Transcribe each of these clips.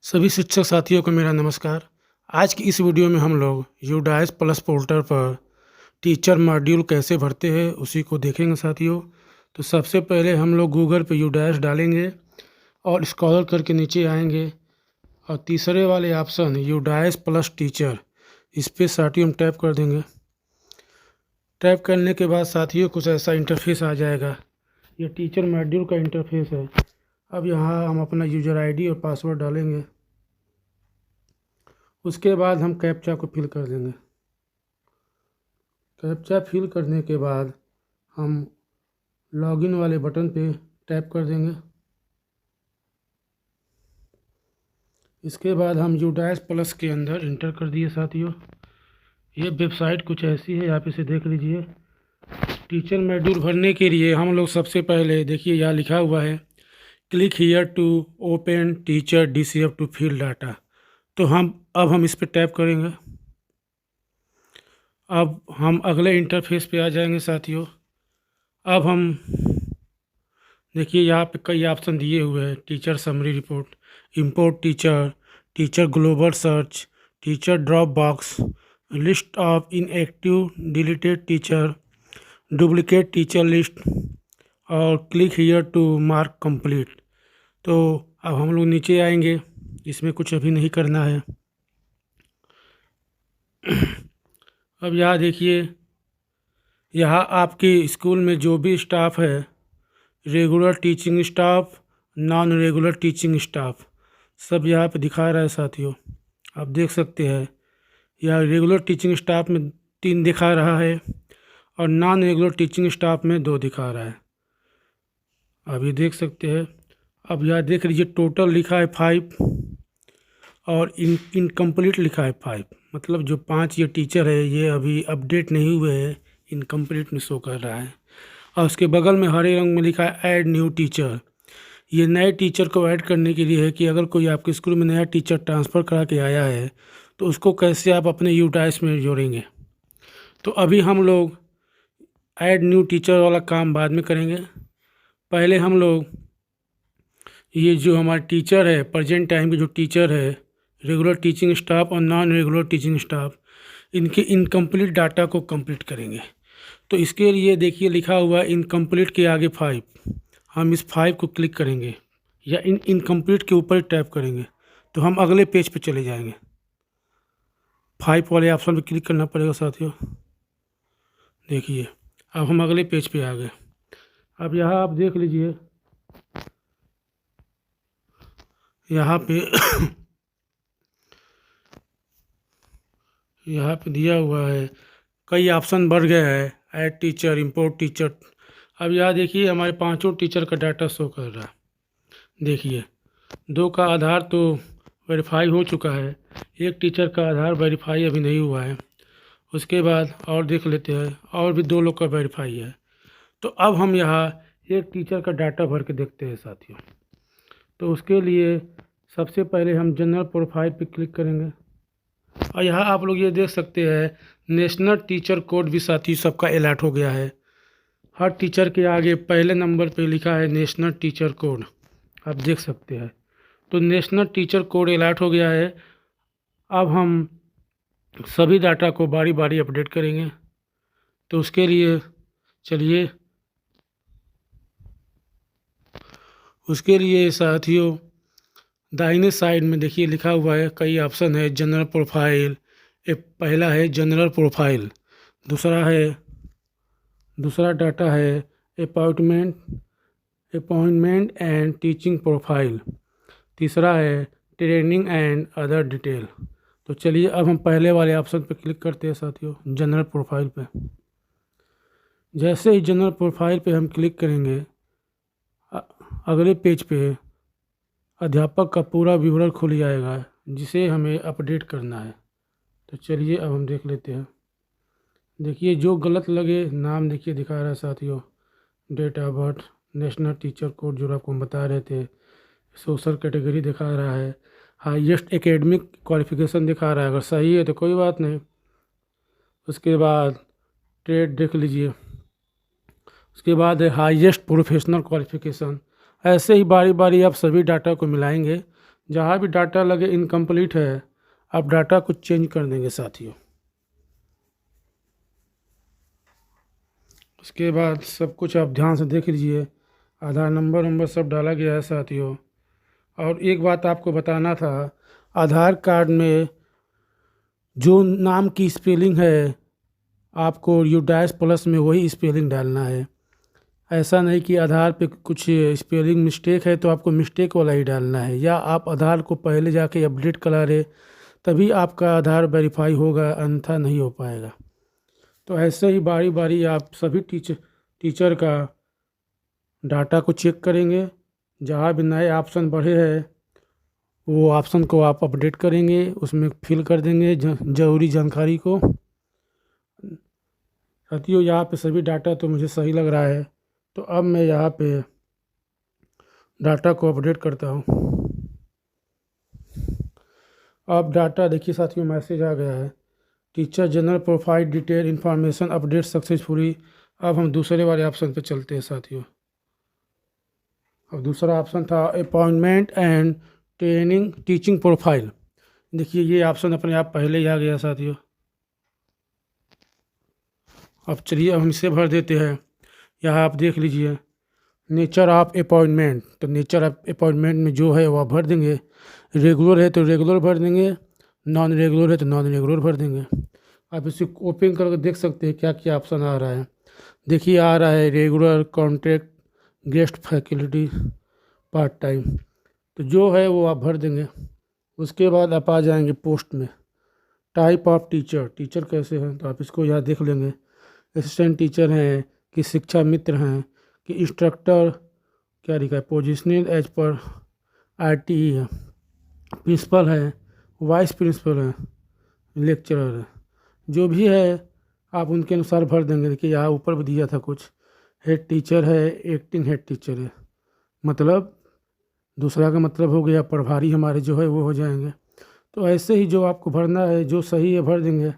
सभी शिक्षक साथियों को मेरा नमस्कार। आज की इस वीडियो में हम लोग यूडाइस प्लस पोर्टल पर टीचर मॉड्यूल कैसे भरते हैं उसी को देखेंगे साथियों। तो सबसे पहले हम लोग गूगल पे यूडाइस डालेंगे और स्क्रॉल करके नीचे आएंगे और तीसरे वाले ऑप्शन यूडाइस प्लस टीचर, इस पर साथियों हम टैप कर देंगे। टैप करने के बाद साथियों कुछ ऐसा इंटरफेस आ जाएगा। ये टीचर मॉड्यूल का इंटरफेस है। अब यहाँ हम अपना यूज़र आईडी और पासवर्ड डालेंगे। उसके बाद हम कैप्चा को फिल कर देंगे। कैप्चा फिल करने के बाद हम लॉगिन वाले बटन पे टैप कर देंगे। इसके बाद हम यूडाइस प्लस के अंदर इंटर कर दिए साथियों। ये वेबसाइट कुछ ऐसी है, आप इसे देख लीजिए। टीचर मॉड्यूल भरने के लिए हम लोग सबसे पहले देखिए यहाँ लिखा हुआ है click here to open teacher DCF to fill data. तो अब हम इस पर टैप करेंगे। अब हम अगले इंटरफेस पे आ जाएंगे साथियों। अब हम देखिए यहाँ पे कई ऑप्शन दिए हुए हैं। Teacher summary report, import teacher, teacher global search, teacher drop box, list of inactive deleted teacher, duplicate teacher list और click here to mark complete. तो अब हम लोग नीचे आएंगे, इसमें कुछ अभी नहीं करना है। अब यहाँ देखिए, यहाँ आपके स्कूल में जो भी स्टाफ है, regular teaching staff, non regular teaching staff, सब यहाँ पे दिखा रहा है साथियों। आप देख सकते हैं यहाँ रेगुलर टीचिंग स्टाफ में 3 दिखा रहा है और नॉन रेगुलर टीचिंग स्टाफ में 2 दिखा रहा है। आप ये देख सकते हैं। अब यहाँ देख लीजिए टोटल लिखा है 5 और इनकम्प्लीट लिखा है 5। मतलब जो 5 ये टीचर है ये अभी अपडेट नहीं हुए हैं, इनकम्प्लीट में शो कर रहा है। और उसके बगल में हरे रंग में लिखा है ऐड न्यू टीचर। ये नए टीचर को ऐड करने के लिए है कि अगर कोई आपके स्कूल में नया टीचर ट्रांसफ़र करा के आया है तो उसको कैसे आप अपने यूडाइस में जोड़ेंगे। तो अभी हम लोग ऐड न्यू टीचर वाला काम बाद में करेंगे। पहले हम लोग ये जो हमारा टीचर है, प्रेजेंट टाइम के जो टीचर है, रेगुलर टीचिंग स्टाफ और नॉन रेगुलर टीचिंग स्टाफ, इनके इनकम्प्लीट डाटा को कंप्लीट करेंगे। तो इसके लिए देखिए लिखा हुआ है इनकम्प्लीट के आगे 5। हम इस 5 को क्लिक करेंगे या इनकम्प्लीट के ऊपर टैप करेंगे तो हम अगले पेज पे चले जाएंगे। 5 वाले ऑप्शन पे क्लिक करना पड़ेगा साथियों। देखिए अब हम अगले पेज पे आ गए। अब यहाँ आप देख लीजिए, यहाँ पे यहाँ पे दिया हुआ है, कई ऑप्शन बढ़ गया है, ऐड टीचर, इंपोर्ट टीचर। अब यहाँ देखिए हमारे 5 टीचर का डाटा शो कर रहा है। देखिए 2 का आधार तो वेरीफाई हो चुका है, एक टीचर का आधार वेरीफाई अभी नहीं हुआ है। उसके बाद और देख लेते हैं, और भी 2 लोग का वेरीफाई है। तो अब हम यहाँ एक टीचर का डाटा भर के देखते हैं साथियों। तो उसके लिए सबसे पहले हम जनरल प्रोफाइल पे क्लिक करेंगे और यहाँ आप लोग ये देख सकते हैं नेशनल टीचर कोड भी साथी सबका अलर्ट हो गया है। हर टीचर के आगे पहले नंबर पे लिखा है नेशनल टीचर कोड, आप देख सकते हैं। तो नेशनल टीचर कोड अलर्ट हो गया है। अब हम सभी डाटा को बारी बारी अपडेट करेंगे। तो उसके लिए चलिए, उसके लिए साथियों दाहिने साइड में देखिए लिखा हुआ है, कई ऑप्शन है। जनरल प्रोफाइल, पहला है जनरल प्रोफाइल, दूसरा डाटा है अपॉइंटमेंट एंड टीचिंग प्रोफाइल, तीसरा है ट्रेनिंग एंड अदर डिटेल। तो चलिए अब हम पहले वाले ऑप्शन पर क्लिक करते हैं साथियों, जनरल प्रोफाइल पे। जैसे ही जनरल प्रोफाइल पे हम क्लिक करेंगे, अगले पेज पे अध्यापक का पूरा विवरण खुल जाएगा जिसे हमें अपडेट करना है। तो चलिए अब हम देख लेते हैं। देखिए जो गलत लगे नाम देखिए दिखा रहा है साथियों, date of birth, national teacher code जो आपको हम बता रहे थे, सोशल कैटेगरी दिखा रहा है, हाईएस्ट एकेडमिक क्वालिफिकेशन दिखा रहा है। अगर सही है तो कोई बात नहीं। उसके बाद ट्रेड देख लीजिए, उसके बाद है हाईएस्ट प्रोफेशनल क्वालिफिकेशन। ऐसे ही बारी बारी आप सभी डाटा को मिलाएंगे जहाँ भी डाटा लगे इनकम्प्लीट है, आप डाटा को चेंज कर देंगे साथियों। उसके बाद सब कुछ आप ध्यान से देख लीजिए, आधार नंबर सब डाला गया है साथियों। और एक बात आपको बताना था, आधार कार्ड में जो नाम की स्पेलिंग है आपको यूडैश प्लस में वही स्पेलिंग डालना है। ऐसा नहीं कि आधार पे कुछ स्पेलिंग मिस्टेक है तो आपको मिस्टेक वाला ही डालना है, या आप आधार को पहले जाके अपडेट करा रहे तभी आपका आधार वेरीफाई होगा, अन्यथा नहीं हो पाएगा। तो ऐसे ही बारी बारी आप सभी टीचर का डाटा को चेक करेंगे। जहाँ भी नए ऑप्शन बढ़े हैं वो ऑप्शन को आप अपडेट करेंगे, उसमें फिल कर देंगे ज़रूरी जानकारी को। साथियों यहाँ पे सभी डाटा तो मुझे सही लग रहा है, तो अब मैं यहाँ पे डाटा को अपडेट करता हूँ। अब डाटा देखिए साथियों, मैसेज आ गया है, teacher general profile detail information update successfully. अब हम दूसरे वाले ऑप्शन पे चलते हैं साथियों। अब दूसरा ऑप्शन था appointment and training teaching profile. देखिए ये ऑप्शन अपने आप पहले ही आ गया साथियों। अब चलिए अब हम इसे भर देते हैं। यहाँ आप देख लीजिए नेचर ऑफ अपॉइंटमेंट, तो नेचर ऑफ अपॉइंटमेंट में जो है वह भर देंगे। रेगुलर है तो रेगुलर भर देंगे, नॉन रेगुलर है तो नॉन रेगुलर भर देंगे। आप इसे ओपन करके देख सकते हैं क्या क्या ऑप्शन आ रहा है। देखिए आ रहा है regular, contract, guest faculty, part time, तो जो है वो आप भर देंगे। उसके बाद आप आ जाएंगे पोस्ट में, टाइप ऑफ टीचर, टीचर कैसे हैं तो आप इसको यहाँ देख लेंगे। असिस्टेंट टीचर हैं कि शिक्षा मित्र हैं कि इंस्ट्रक्टर, क्या लिखा है, पोजिशनल एज पर RTE है, प्रिंसिपल है, वाइस प्रिंसिपल है, लेक्चरर है, जो भी है आप उनके अनुसार भर देंगे। देखिए यहाँ ऊपर भी दिया था कुछ, हेड टीचर है, एक्टिंग हेड टीचर है, मतलब दूसरा का मतलब हो गया प्रभारी हमारे जो है वो हो जाएंगे। तो ऐसे ही जो आपको भरना है, जो सही है भर देंगे।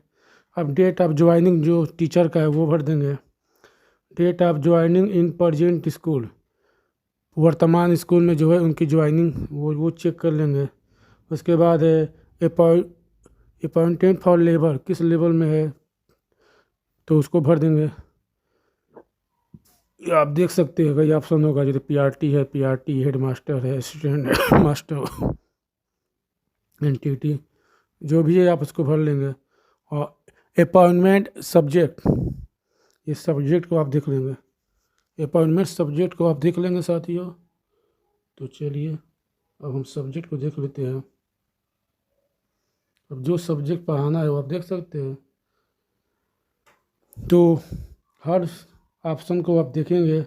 अब डेट ऑफ ज्वाइनिंग जो टीचर का है वो भर देंगे। Date of joining in present school, वर्तमान स्कूल में जो है उनकी ज्वाइनिंग वो चेक कर लेंगे। उसके बाद है अपॉइंटेड फॉर लेबर, किस लेवल में है तो उसको भर देंगे। ये आप देख सकते हैं कई ऑप्शन होगा, जैसे PRT है, PRT हेड मास्टर है, असिस्टेंट मास्टर, NTT, जो भी है आप उसको भर लेंगे। और अपॉइंटमेंट सब्जेक्ट, ये सब्जेक्ट को आप देख लेंगे, अपॉइंटमेंट सब्जेक्ट को आप देख लेंगे साथियों। तो चलिए अब हम सब्जेक्ट को देख लेते हैं। अब जो सब्जेक्ट पढ़ाना है वो आप देख सकते हैं। तो हर ऑप्शन को आप देखेंगे।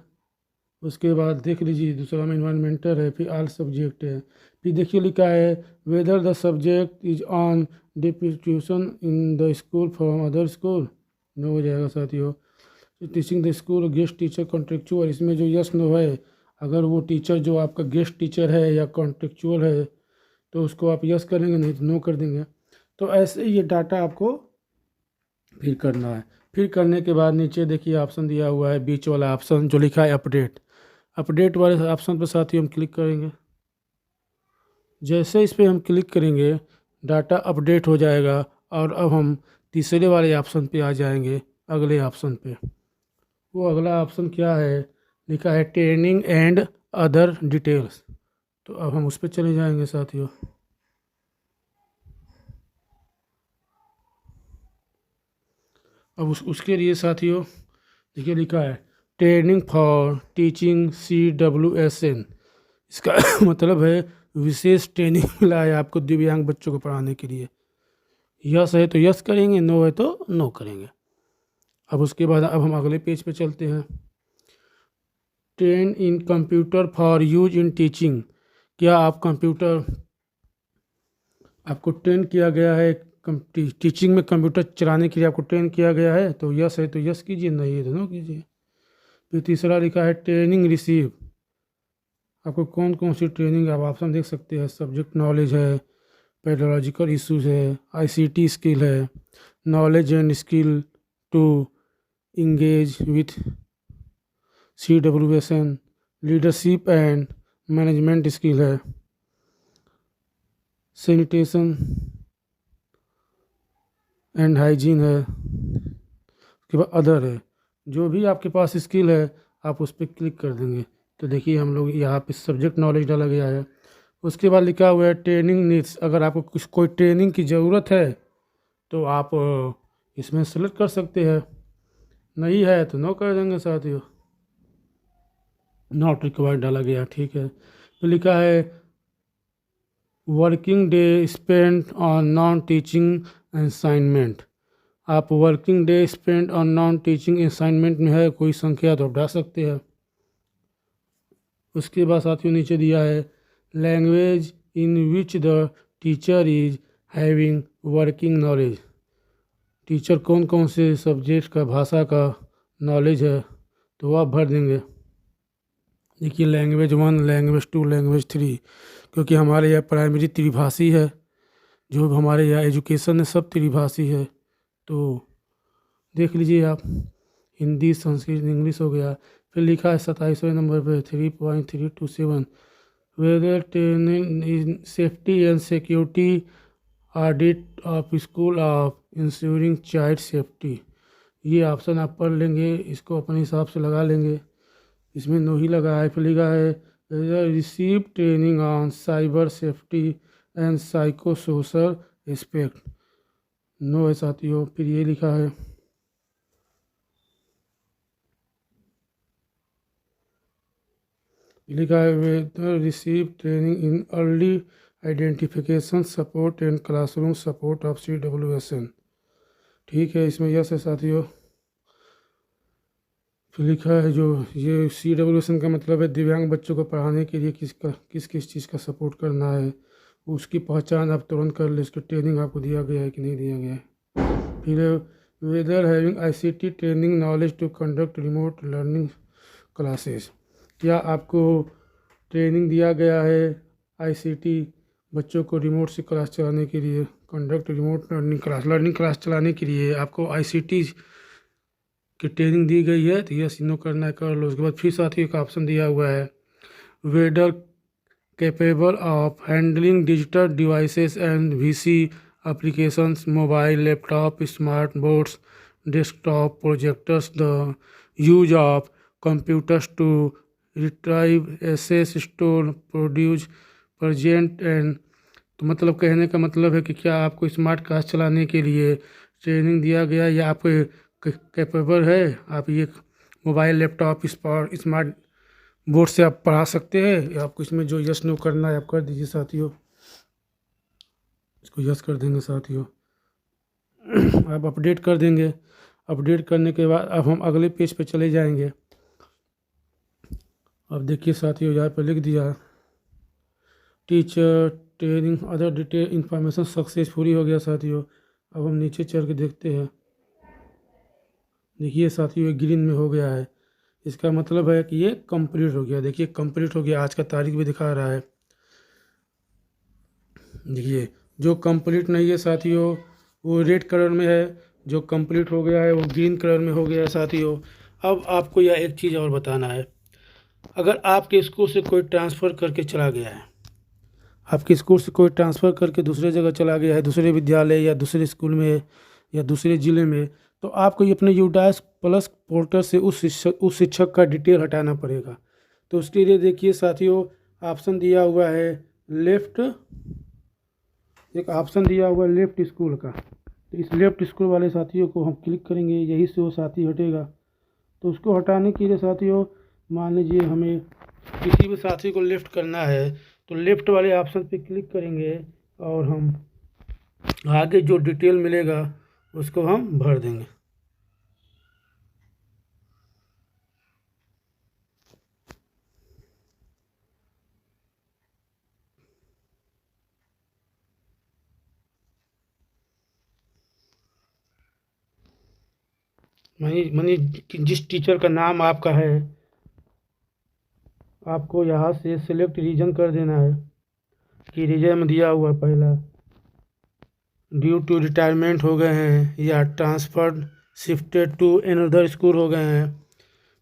उसके बाद देख लीजिए दूसरा में इन्वायरमेंटल है, फिर ऑल सब्जेक्ट है, फिर देखिए लिखा है whether the subject is on deputation in the school from other school, no हो जाएगा साथियों। Teaching the school guest teacher contractual, इसमें जो यस नो है, अगर वो टीचर जो आपका गेस्ट टीचर है या कॉन्ट्रेक्चुअल है तो उसको आप यस करेंगे, नहीं तो नो कर देंगे। तो ऐसे ये डाटा आपको फिर करना है। फिर करने के बाद नीचे देखिए ऑप्शन दिया हुआ है, बीच वाला ऑप्शन जो लिखा है अपडेट, अपडेट वाले ऑप्शन पर साथियों हम क्लिक करेंगे। जैसे इस पर हम क्लिक करेंगे डाटा अपडेट हो जाएगा। और अब हम तीसरे वाले ऑप्शन पे आ जाएंगे, अगले ऑप्शन पे। वो अगला ऑप्शन क्या है, लिखा है ट्रेनिंग एंड अदर डिटेल्स, तो अब हम उस पर चले जाएंगे साथियों। अब उसके लिए साथियों देखिए लिखा है ट्रेनिंग फॉर टीचिंग CWSN, इसका मतलब है विशेष ट्रेनिंग मिला है आपको दिव्यांग बच्चों को पढ़ाने के लिए। यस है तो यस करेंगे, नो है तो नो करेंगे। अब उसके बाद अब हम अगले पेज पे चलते हैं। Train in computer for use in teaching, क्या आप कंप्यूटर, आपको ट्रेन किया गया है टीचिंग में, कंप्यूटर चलाने के लिए आपको ट्रेन किया गया है, तो यस है तो यस कीजिए, नहीं है तो नो कीजिए। फिर तीसरा लिखा है ट्रेनिंग रिसीव, आपको कौन कौन सी ट्रेनिंग, आप ऑप्शन देख सकते हैं, सब्जेक्ट नॉलेज है, पेडोलॉजिकल इश्यूज है, ICT स्किल है, knowledge and skill to engage with CWSN, leadership and management skill है। सैनिटेशन एंड हाइजीन है, उसके बाद अदर है। जो भी आपके पास स्किल है आप उस पर क्लिक कर देंगे तो देखिए हम लोग यहाँ पे सब्जेक्ट नॉलेज डाला गया है। उसके बाद लिखा हुआ है ट्रेनिंग नीड्स। अगर आपको कुछ कोई ट्रेनिंग की ज़रूरत है तो आप इसमें सेलेक्ट कर सकते हैं, नहीं है तो नो कर देंगे साथियों। नॉट रिक्वायर्ड डाला गया, ठीक है। तो लिखा है working day spend on non teaching assignment. आप working day spend on non teaching assignment में है कोई संख्या तो आप डाल सकते हैं। उसके बाद साथियों नीचे दिया है language in which the teacher is having working knowledge. Teacher कौन कौन से सब्जेक्ट का भाषा का नॉलेज है तो आप भर देंगे। देखिए लैंग्वेज 1, लैंग्वेज 2, लैंग्वेज 3, क्योंकि हमारे यहाँ प्राइमरी त्रिभाषी है, जो हमारे यहाँ एजुकेशन है सब त्रिभाषी है। तो देख लीजिए आप, हिंदी, संस्कृत, इंग्लिश हो गया। फिर लिखा है 27वें नंबर पे 3.327 whether training in safety and security audit of school of ensuring child safety. ये ऑप्शन आप पढ़ लेंगे, इसको अपने हिसाब से लगा लेंगे। इसमें नो ही लगा है। फिर लिखा है receive training on cyber safety and psycho social aspect, no है साथियों। फिर ये लिखा है whether receive training in early identification support and classroom support of CWSN, ठीक है। इसमें यस है साथियों। फिर लिखा है जो ये CWSN का मतलब है दिव्यांग बच्चों को पढ़ाने के लिए किस किस चीज़ का सपोर्ट करना है, उसकी पहचान आप तुरंत कर ले, उसकी ट्रेनिंग आपको दिया गया है कि नहीं दिया गया है। फिर whether having ICT training knowledge to conduct remote learning classes, क्या आपको ट्रेनिंग दिया गया है ICT बच्चों को रिमोट से क्लास चलाने के लिए, कंडक्ट रिमोट लर्निंग क्लास चलाने के लिए आपको ICT की ट्रेनिंग दी गई है तो यस नो करना है, कर लो। उसके बाद फिर साथ ही एक ऑप्शन दिया हुआ है whether capable of handling digital devices and VC applications, mobile, laptop, smart boards, desktop projectors, the use of computers to retrieve access store produce present and. तो मतलब कहने का मतलब है कि क्या आपको स्मार्ट क्लास चलाने के लिए ट्रेनिंग दिया गया या आपको कैपेबल है, आप ये मोबाइल, लैपटॉप, स्मार्ट बोर्ड से आप पढ़ा सकते हैं। आपको इसमें जो यस नो करना है आप कर दीजिए साथियों, इसको यस कर देंगे साथियों। आप अपडेट कर देंगे। अपडेट करने के बाद अब हम अगले पेज पे चले जाएंगे। अब देखिए साथियों यहाँ पर लिख दिया teacher training other detail information successfully हो गया साथियों। अब हम नीचे चल के देखते हैं। देखिए साथियों ग्रीन में हो गया है, इसका मतलब है कि ये कंप्लीट हो गया। देखिए कंप्लीट हो गया, आज का तारीख भी दिखा रहा है। देखिए जो कंप्लीट नहीं है साथियों वो रेड कलर में है, जो कंप्लीट हो गया है वो ग्रीन कलर में हो गया है साथियों। अब आपको यह एक चीज़ और बताना है, अगर आपके स्कूल से कोई ट्रांसफ़र करके चला गया है, आपके स्कूल से कोई ट्रांसफ़र करके दूसरे जगह चला गया है, दूसरे विद्यालय या दूसरे स्कूल में या दूसरे ज़िले में, तो आपको ये अपने यूडाइस प्लस पोर्टल से उस शिक्षक का डिटेल हटाना पड़ेगा। तो उसके लिए देखिए साथियों ऑप्शन दिया हुआ है लेफ़्ट, एक ऑप्शन दिया हुआ है लेफ़्ट स्कूल का। तो इस लेफ़्ट स्कूल वाले साथियों को हम क्लिक करेंगे, यही से वो साथी हटेगा। तो उसको हटाने के लिए साथियों मान लीजिए हमें किसी भी साथी को लेफ़्ट करना है तो लेफ़्ट वाले ऑप्शन पे क्लिक करेंगे और हम आगे जो डिटेल मिलेगा उसको हम भर देंगे। मनी जिस टीचर का नाम आपका है आपको यहाँ से सिलेक्ट रीजन कर देना है कि रीजन में दिया हुआ पहला ड्यू टू रिटायरमेंट हो गए हैं या transferred shifted to another school हो गए हैं,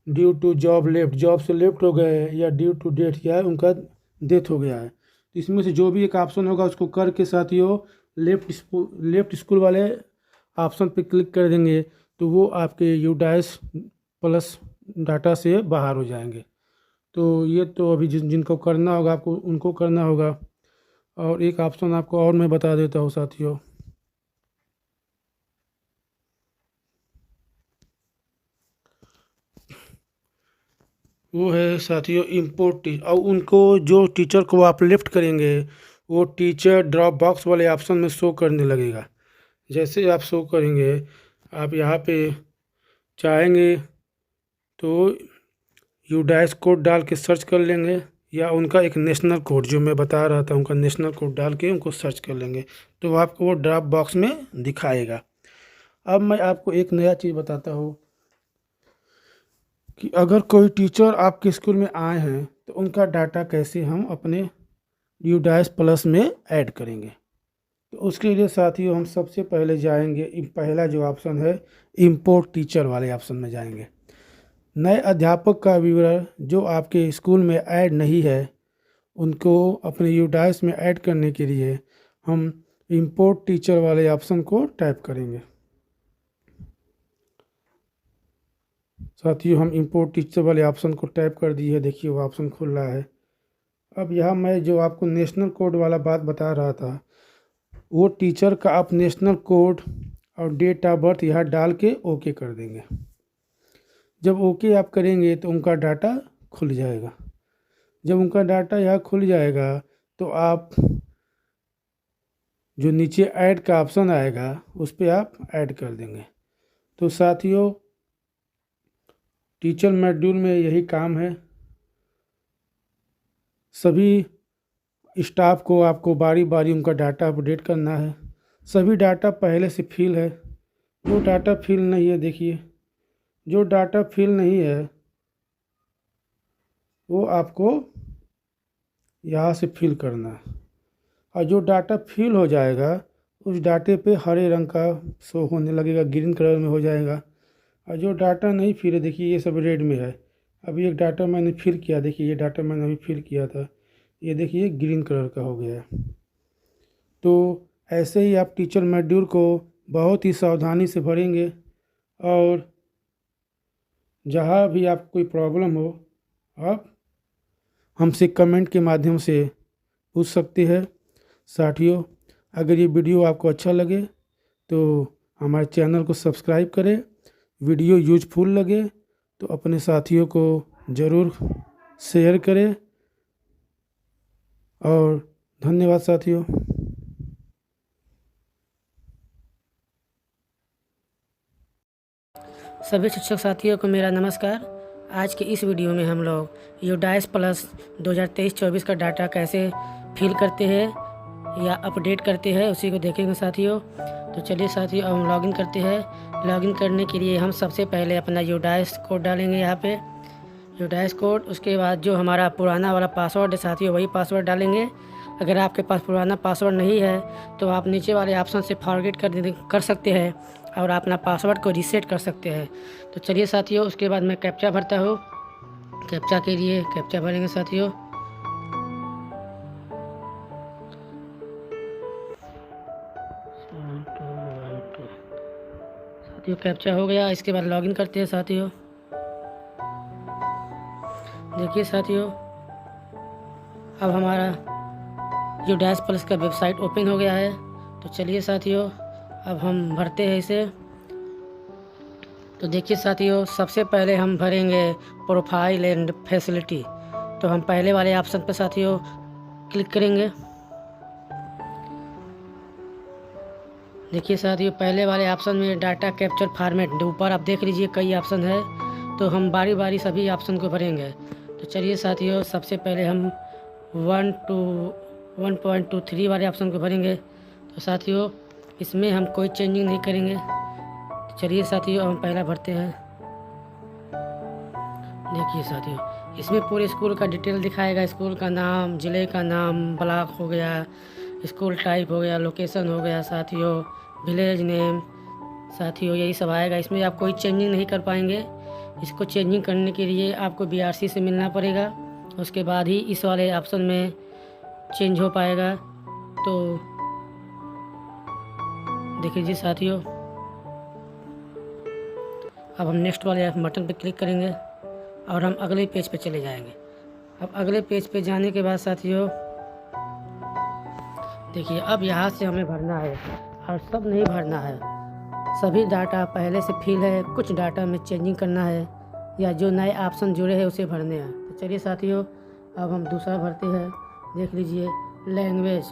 due to job left, job से लेफ्ट हो गए हैं, या ड्यू टू डेथ या उनका डेथ हो गया है। तो इसमें से जो भी एक ऑप्शन होगा उसको करके साथियों लेफ्ट स्कूल वाले ऑप्शन पे क्लिक कर देंगे तो वो आपके यूडाइस प्लस डाटा से बाहर हो जाएंगे। तो ये तो अभी जिनको करना होगा आपको उनको करना होगा। और एक ऑप्शन आपको और मैं बता देता हूँ साथियों, वो है साथियों इम्पोर्ट। और उनको जो टीचर को आप लेफ्ट करेंगे वो टीचर ड्रॉप बॉक्स वाले ऑप्शन में शो करने लगेगा। जैसे आप शो करेंगे, आप यहाँ पे चाहेंगे तो यूडाइस कोड डाल के सर्च कर लेंगे, या उनका एक नेशनल कोड जो मैं बता रहा था उनका नेशनल कोड डाल के उनको सर्च कर लेंगे तो आपको वो ड्रॉप बॉक्स में दिखाएगा। अब मैं आपको एक नया चीज़ बताता हूँ कि अगर कोई टीचर आपके स्कूल में आए हैं तो उनका डाटा कैसे हम अपने यूडाइस प्लस में ऐड करेंगे। तो उसके लिए साथियों हम सबसे पहले जाएंगे, पहला जो ऑप्शन है इंपोर्ट टीचर वाले ऑप्शन में जाएंगे। नए अध्यापक का विवरण जो आपके स्कूल में ऐड नहीं है उनको अपने यूडाइस में ऐड करने के लिए हम इंपोर्ट टीचर वाले ऑप्शन को टाइप करेंगे। साथियों हम इंपोर्ट टीचर वाले ऑप्शन को टाइप कर दिए है, देखिए वो ऑप्शन खुल रहा है। अब यहाँ मैं जो आपको नेशनल कोड वाला बात बता रहा था वो टीचर का आप नेशनल कोड और डेट ऑफ बर्थ यहाँ डाल के ओके कर देंगे। जब ओके आप करेंगे तो उनका डाटा खुल जाएगा। जब उनका डाटा यहाँ खुल जाएगा तो आप जो नीचे ऐड का ऑप्शन आएगा उस पर आप ऐड कर देंगे। तो साथियों टीचर मॉड्यूल में यही काम है। सभी स्टाफ को आपको बारी बारी उनका डाटा अपडेट करना है। सभी डाटा पहले से फिल है, जो डाटा फिल नहीं है देखिए, जो डाटा फिल नहीं है वो आपको यहाँ से फिल करना है। और जो डाटा फिल हो जाएगा उस डाटे पे हरे रंग का शो होने लगेगा, ग्रीन कलर में हो जाएगा। और जो डाटा नहीं फिल है देखिए ये सब रेड में है। अभी एक डाटा मैंने फिल किया, देखिए ये डाटा मैंने अभी फिल किया था, ये देखिए ग्रीन कलर का हो गया है। तो ऐसे ही आप टीचर मॉड्यूल को बहुत ही सावधानी से भरेंगे और जहाँ भी आपको कोई प्रॉब्लम हो आप हमसे कमेंट के माध्यम से पूछ सकते हैं। साथियों अगर ये वीडियो आपको अच्छा लगे तो हमारे चैनल को सब्सक्राइब करें, वीडियो यूजफुल लगे तो अपने साथियों को ज़रूर शेयर करें। और धन्यवाद साथियों। सभी शिक्षक साथियों को मेरा नमस्कार। आज के इस वीडियो में हम लोग यूडाइस प्लस 2023-24 का डाटा कैसे फिल करते हैं या अपडेट करते हैं उसी को देखेंगे साथियों। तो चलिए साथियों अब हम लॉगिन करते हैं। लॉगिन करने के लिए हम सबसे पहले अपना यूडाइस कोड डालेंगे यहाँ पे, यूडाइस कोड। उसके बाद जो हमारा पुराना वाला पासवर्ड है साथियों वही पासवर्ड डालेंगे। अगर आपके पास पुराना पासवर्ड नहीं है तो आप नीचे वाले ऑप्शन से फॉरगेट कर सकते हैं और अपना पासवर्ड को रीसेट कर सकते हैं। तो चलिए साथियों उसके बाद मैं कैप्चा भरता हूँ। कैप्चा के लिए कैप्चा भरेंगे साथियों। साथियों कैप्चा हो गया, इसके बाद लॉगिन करते हैं साथियों। देखिए साथियों अब हमारा यूडाइस प्लस का वेबसाइट ओपन हो गया है। तो चलिए साथियों अब हम भरते हैं इसे। तो देखिए साथियों सबसे पहले हम भरेंगे प्रोफाइल एंड फैसिलिटी। तो हम पहले वाले ऑप्शन पर साथियों क्लिक करेंगे। देखिए साथियों पहले वाले ऑप्शन में डाटा कैप्चर फॉर्मेट ऊपर आप देख लीजिए कई ऑप्शन है, तो हम बारी बारी सभी ऑप्शन को भरेंगे। तो चलिए साथियों सबसे पहले हम 1.23 वाले ऑप्शन को भरेंगे। तो साथियों इसमें हम कोई चेंजिंग नहीं करेंगे। तो चलिए साथियों हम पहला भरते हैं। देखिए साथियों इसमें पूरे स्कूल का डिटेल दिखाएगा, स्कूल का नाम, ज़िले का नाम, ब्लॉक हो गया, स्कूल टाइप हो गया, लोकेशन हो गया साथियों, विलेज नेम साथियों यही सब आएगा। इसमें आप कोई चेंजिंग नहीं कर पाएंगे। इसको चेंजिंग करने के लिए आपको BRC से मिलना पड़ेगा। उसके बाद ही इस वाले ऑप्शन में चेंज हो पाएगा। तो देखिए जी साथियों, अब हम नेक्स्ट वाले बटन पर क्लिक करेंगे और हम अगले पेज पे चले जाएंगे। अब अगले पेज पे जाने के बाद साथियों देखिए, अब यहाँ से हमें भरना है और सब नहीं भरना है। सभी डाटा पहले से फिल है, कुछ डाटा में चेंजिंग करना है या जो नए ऑप्शन जुड़े हैं उसे भरने हैं। तो चलिए साथियों, अब हम दूसरा भरते हैं। देख लीजिए, लैंग्वेज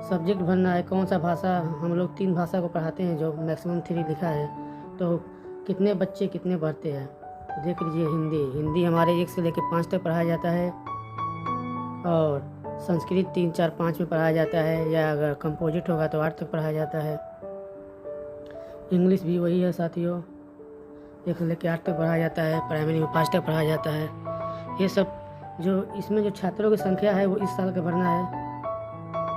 सब्जेक्ट भरना है, कौन सा भाषा। हम लोग 3 भाषा को पढ़ाते हैं, जो मैक्सिमम 3 लिखा है। तो कितने बच्चे कितने भरते हैं, तो देख लीजिए। हिंदी हमारे 1 से लेकर 5 तक पढ़ाया जाता है और संस्कृत 3, 4, 5 में पढ़ाया जाता है, या अगर कंपोजिट होगा तो 8 तक पढ़ाया जाता है। इंग्लिश भी वही है साथियों, 1 से लेकर 8 तक पढ़ाया जाता है। प्राइमरी में 5 तक पढ़ाया जाता है। ये सब जो इसमें जो छात्रों की संख्या है वो इस साल का भरना है।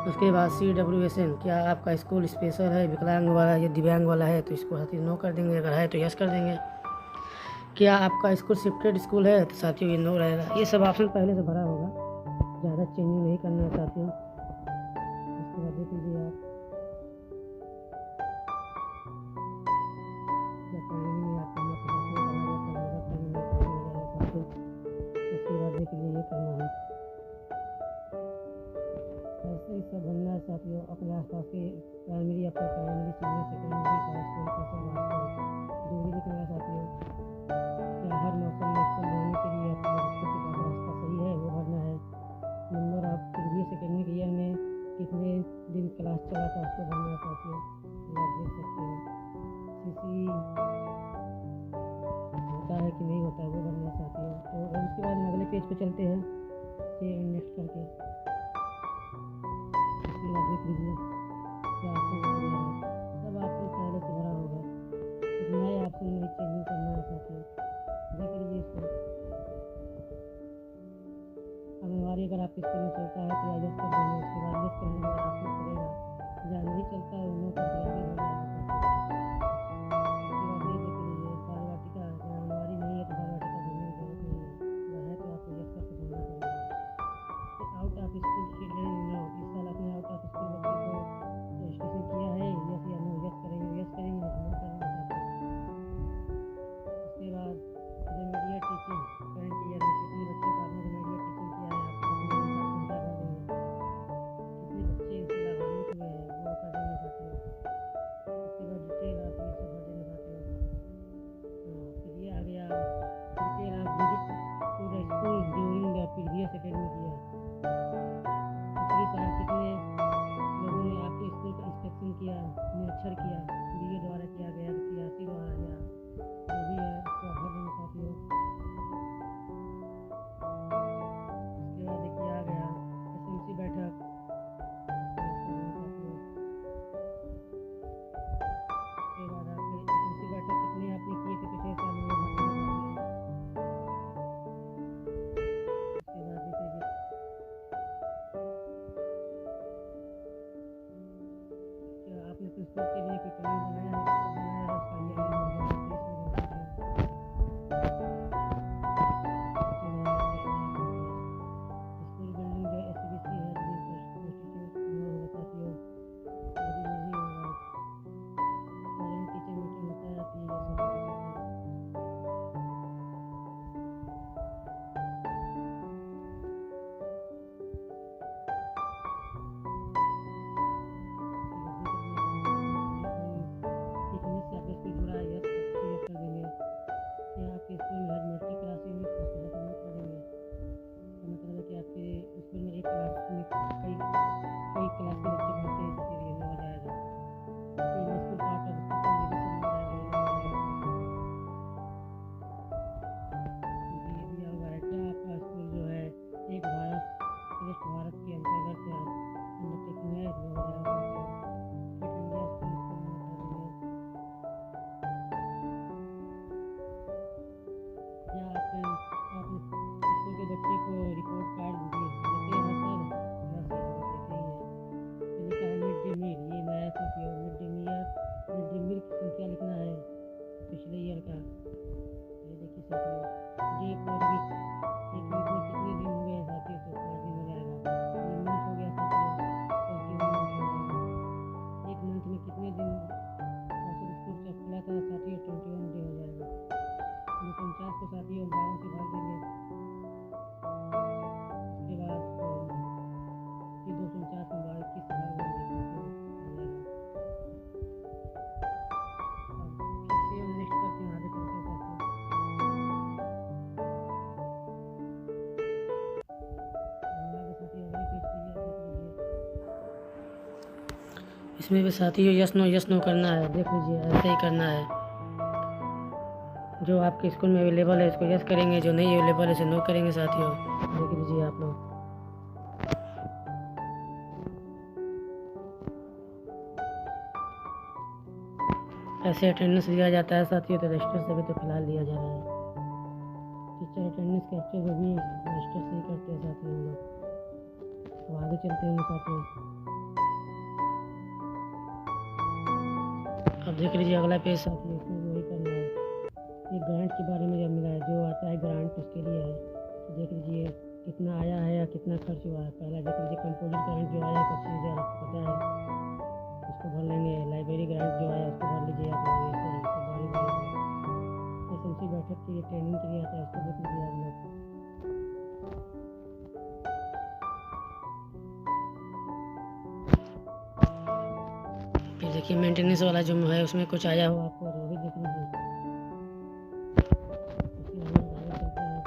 उसके बाद CWSN, क्या आपका स्कूल स्पेशल है, विकलांग वाला या दिव्यांग वाला है, तो इसको साथियों नो कर देंगे। अगर है तो यस कर देंगे। क्या आपका स्कूल शिफ्टेड स्कूल है, तो साथियों ये नो रहेगा। ये सब ऑप्शन पहले से भरा होगा, ज़्यादा चेंजिंग नहीं करना है साथियों। उसके बाद देख लीजिए आप, या प्राइमरी में आपको मुख्य भाषा में पढ़ाया जाता है, प्राइमरी में पढ़ाया जाएगा साथियों। उसके बाद देख लीजिए ये करना है, ऐसे ही सब बनना है साथियों। अपने आसपास के प्राइमरी, अपने प्राइमरी, सीनियर सेकेंडरी का स्कूल का सब आपको दूरी लिखना है साथियों। क्या हर मौसम में स्कूल जाने के लिए आपको बच्चों के पास रास्ता सही है, वो भरना है। नंबर आप प्रीवियस एकेडमिक ईयर में कितने दिन क्लास चला था, उसको भरना है साथियों। ये आप देख सकते हैं। CC होता है कि नहीं होता है, वो भरना है साथियों। तो उसके बाद हम अगले पेज पे चलते हैं, सेव एंड नेक्स्ट करके। उसके बाद देख लीजिए क्या ऑप्शन आ गया है, सब ऑप्शन पहले से भरा होगा, कुछ नए ऑप्शन में चेंजिंग करना है साथियों। देख लीजिए इसको। आंगनवाड़ी अगर आपके स्कूल में चलता है तो यस कर देंगे। उसके बाद यस करने के बाद ऑप्शन करेगा, या नहीं चलता है वो नो कर दिया, आगे हो जाएगा साथियों। उसके बाद ये देख लीजिए, बाल वाटिका, अगर आंगनवाड़ी नहीं है तो बाल वाटिका भरने की जरूरत नहीं है, अगर है तो आपको यस करके भरना पड़ेगा। Out of school children no, इस साल आपने आउट ऑफ स्कूल बच्चे को रजिस्ट्रेशन किया है, यस या नो। यस करेंगे, यस करेंगे, नहीं तो नो करेंगे साथियों। उसके बाद रेमेडियल टीचिंग, करंट ईयर में कितने बच्चों का आपने रेमेडियल टीचिंग किया है, आपको अपने अनुसार संख्या भर देंगे। कितने बच्चे इससे लाभान्वित हुए हैं, वो कर देंगे साथियों। उसके बाद डिटेल आप ये सब भर देंगे साथियों। फिर ये आ गया, डिटेल आप visit to the school during the previous academic year. पिछले साल कितने लोगों ने आपके स्कूल का इंस्पेक्शन किया, निरीक्षण किया, BA द्वारा किया गया, CRC द्वारा, या जो भी है उसको आप भर देंगे साथियों। उसके बाद देखिए आ गया SMC बैठक, इसको यस कर देंगे साथियों। उसके बाद आपके SMC बैठक कितने आपने किए थे पिछले साल में, वो भर देंगे साथियों। उसके बाद देख लीजिए, क्या आपने प्रिंसिपल के लिए कोई प्लान बनाया है, किसको बनाया है, उसका ईयर भर देंगे साथियों। स्कूल बिल्डिंग जो SBC है, ग्रीन कॉन्स्टिट्यूट नो होगा साथियों, यदि नहीं होगा। पेरेंट टीचर मीटिंग होता है, आप ये सब होगा साथियों। फिटनेस से आपका स्कूल जुड़ा है, यस कर देंगे। क्या आपके स्कूल में हर मल्टी क्लासेज में नो कर देंगे। तो मतलब है कि आपके स्कूल में एक क्लास में कई कई क्लास के बच्चे पढ़ते हैं, इसके लिए नो हो जाएगा। ये school part of school competition no रहेगा, ये नो हो जाएगा साथियों। क्योंकि ये दिया हुआ है, क्या आपका स्कूल जो है एक भारत श्रेष्ठ भारत के अंतर्गत से अंडरटेकिंग है, नो हो जाएगा साथियों। फिट इंडिया स्कूल, इसको नो कर देंगे। या आपने स्कूल के बच्चे को रिपोर्ट कार्ड देते हैं हर साल, इसमें भी साथियों यस नो करना है। देख लीजिए, ऐसे ही करना है। जो आपके स्कूल में अवेलेबल है इसको यस करेंगे, जो नहीं अवेलेबल है इसे नो करेंगे साथियों। देख लीजिए आप लोग। ऐसे अटेंडेंस लिया जाता है साथियों, तो रजिस्टर से भी तो फिलहाल लिया जा रहा है। टीचर अटेंडेंस कैप्चर को भी रजिस्टर से ही करते हैं साथियों हम लोग। तो आगे चलते हैं साथियों। अब देख लीजिए अगला पेज साथियों, इसमें भी वही करना है। ये ग्रांट के बारे में जब मिला है, जो आता है ग्रांट उसके लिए है। तो देख लीजिए कितना आया है या कितना खर्च हुआ है। पहला देख लीजिए कंपोजिट ग्रांट जो आया है 25,000, आपको पता है, उसको भर लेंगे। लाइब्रेरी ग्रांट जो आया उसको भर लीजिए आप लोग। ऐसे ही तो बारी बारी से एसएमसी बैठक के लिए ट्रेनिंग के लिए आता है, उसको देख लीजिए आप लोग। फिर देखिए मेंटेनेंस वाला जो है उसमें कुछ आया हो आपको, वो भी देख लीजिए। उसके हम लोग आगे चलते हैं।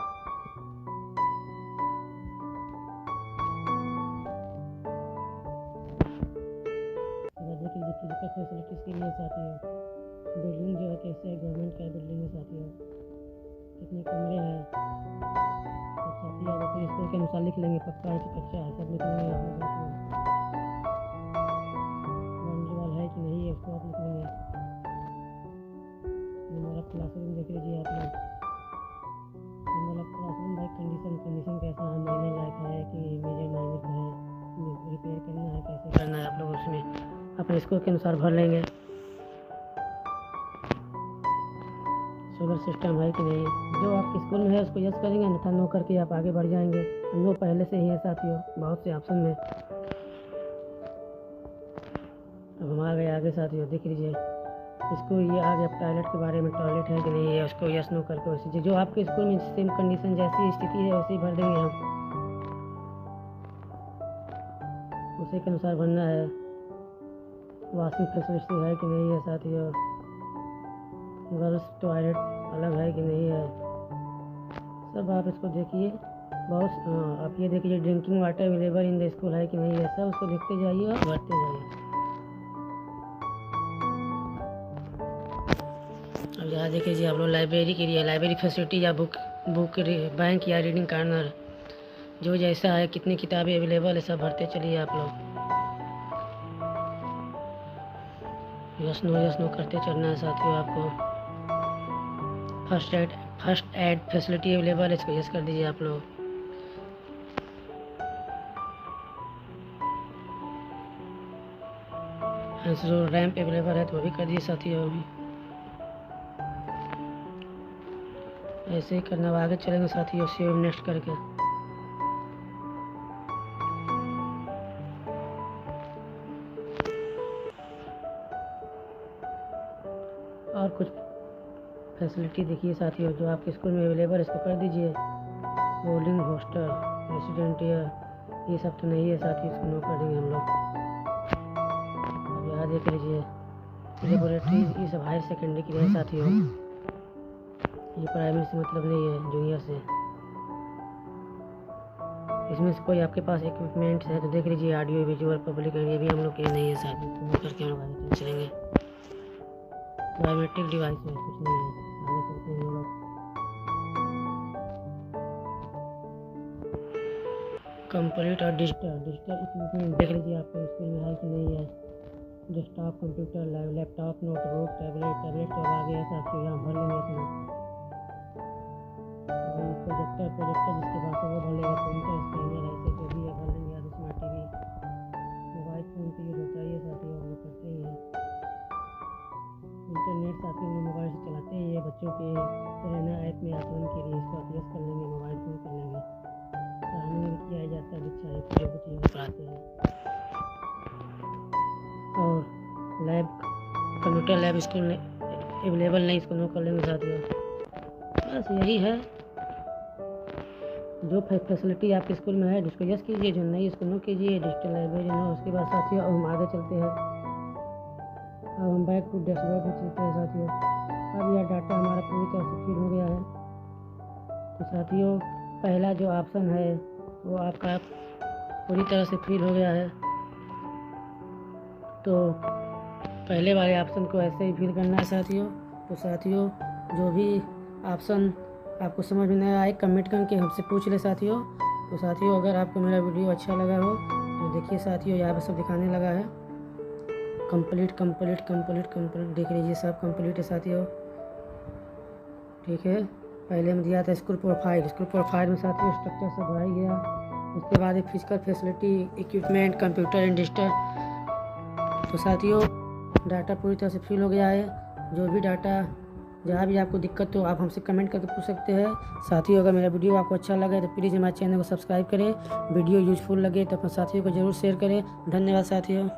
देख लीजिए फिजिकल फैसिलिटीज़ के लिए साथियों, बिल्डिंग जो है कैसे है, गवर्नमेंट का बिल्डिंग है साथियों, कितने कमरे हैं सब साथियों आप अपने स्कूल के अनुसार लिख लेंगे। पक्का है कि कच्चा है, सब लिख लेंगे आप लोग साथियों। बाउंड्री वाल है कि नहीं है उसको आप लिख लेंगे। हमारा क्लासरूम देख लीजिए आप लोग। हमारा क्लासरूम भाई कंडीशन कैसा है, माइनर लायक है कि मेजर माइनर का है, रिपेयर करना है, कैसे करना है आप लोग उसमें अपने स्कूल के अनुसार भर लेंगे। सोलर सिस्टम है कि नहीं, जो आपके स्कूल में है उसको यस करेंगे, अन्यथा नो करके आप आगे बढ़ जाएंगे। नो पहले से ही है साथियों बहुत से ऑप्शन में। अब हम आ गए आगे साथियों, देख लीजिए इसको, ये आ गया टॉयलेट के बारे में। टॉयलेट है कि नहीं है उसको यस नो करके वैसे जो आपके स्कूल में सेम कंडीशन जैसी स्थिति है वैसे ही भर देंगे हम, उसी के अनुसार भरना है। वॉशिंग फैसिलिटी है कि नहीं है साथियों, गर्ल्स टॉयलेट अलग है कि नहीं है, सब आप इसको देखिए। बहुत आप ये देखिए drinking water available in the school है कि नहीं है, सब उसको लिखते जाइए और भरते जाइए। अब यहाँ देख लीजिए आप लोग लाइब्रेरी के लिए, लाइब्रेरी फैसिलिटी या बुक बैंक या रीडिंग कार्नर, जो जैसा है, कितनी किताबें अवेलेबल है सब भरते चलिए आप लोग। यस नो करते चलना है साथियों आपको। फर्स्ट एड फैसिलिटी अवेलेबल है, इसको यस कर दीजिए आप लोग। जो रैंप अवेलेबल है तो वो भी कर दीजिए साथियों। ऐसे ही करना, आगे चलेंगे साथियों सेव नेक्स्ट करके। और कुछ फैसिलिटी देखिए साथियों जो आपके स्कूल में अवेलेबल है इसको कर दीजिए। बोर्डिंग हॉस्टल रेसिडेंट ये सब तो नहीं है साथियों, इसको नो कर देंगे हम लोग। अब यहाँ देख लीजिए लेबोरेटरी, ये सब हायर सेकेंडरी के लिए साथियों, ये प्राइमरी से मतलब नहीं है, जूनियर से। इसमें से कोई आपके पास इक्विपमेंट्स है तो देख लीजिए, ऑडियो विजुअल पब्लिक, ये भी हम लोग के नहीं है साथियों, नो करके हम लोग आगे चलेंगे। बायोमेट्रिक डिवाइस में कुछ नहीं है, आगे चलते हैं हम लोग। कंप्लीट और डिजिटल इक्विपमेंट देख लीजिए आपके स्कूल में है कि नहीं है। Desktop computer, laptop, notebook, tablet तो आ गया साथियों, यहाँ भर लेंगे अपना। प्रोजेक्टर जिसके पास है वो भर लेगा। प्रिंटर, स्कैनर ऐसे जो भी है भर लेंगे। या स्मार्ट टीवी, मोबाइल फ़ोन पे यूज़ होता है ये साथियों, हम लोग करते ही हैं। इंटरनेट साथियों में मोबाइल से चलाते हैं, ये बच्चों के रहना ऐप में आसान के लिए इसको आप यस कर लेंगे, मोबाइल फ़ोन कर लेंगे। पढ़ाने में भी किया जाता है, दीक्षा है जो बच्चे पढ़ाते हैं। और लैब, कंप्यूटर लैब स्कूल में अवेलेबल नहीं, इसको नो कर लेंगे साथियों। बस यही है जो फैसिलिटी आपके स्कूल में है, जिसको यस कीजिए, जो नहीं उसको नो कीजिए। Digital library no. उसके बाद साथियों अब हम आगे चलते हैं। अब हम बैक टू डैशबोर्ड में चलते हैं साथियों। अब यह डाटा हमारा पूरी तरह से फिल हो गया है। तो साथियों पहला जो ऑप्शन है वो आपका पूरी तरह से फिल हो गया है। तो पहले वाले ऑप्शन को ऐसे ही फिल करना है साथियों। तो साथियों जो भी ऑप्शन आपको समझ में नहीं आए कमेंट करके हमसे पूछ ले साथियों। तो साथियों अगर आपको मेरा वीडियो अच्छा लगा हो तो देखिए साथियों यहाँ पर सब दिखाने लगा है कंप्लीट कंप्लीट कंप्लीट कंप्लीट, देख लीजिए सब कंप्लीट है साथियों। ठीक है, पहले हम दिया था स्कूल प्रोफाइल में साथियों स्ट्रक्चर सब भरा गया। उसके बाद एक physical facility, equipment, computer and digital. तो साथियों डाटा पूरी तरह से फिल हो गया है। जो भी डाटा जहाँ भी आपको दिक्कत हो आप हमसे कमेंट करके पूछ सकते हैं। साथियों अगर मेरा वीडियो आपको अच्छा लगे तो प्लीज़ हमारे चैनल को सब्सक्राइब करें। वीडियो यूजफुल लगे तो अपने साथियों को ज़रूर शेयर करें। धन्यवाद साथियों।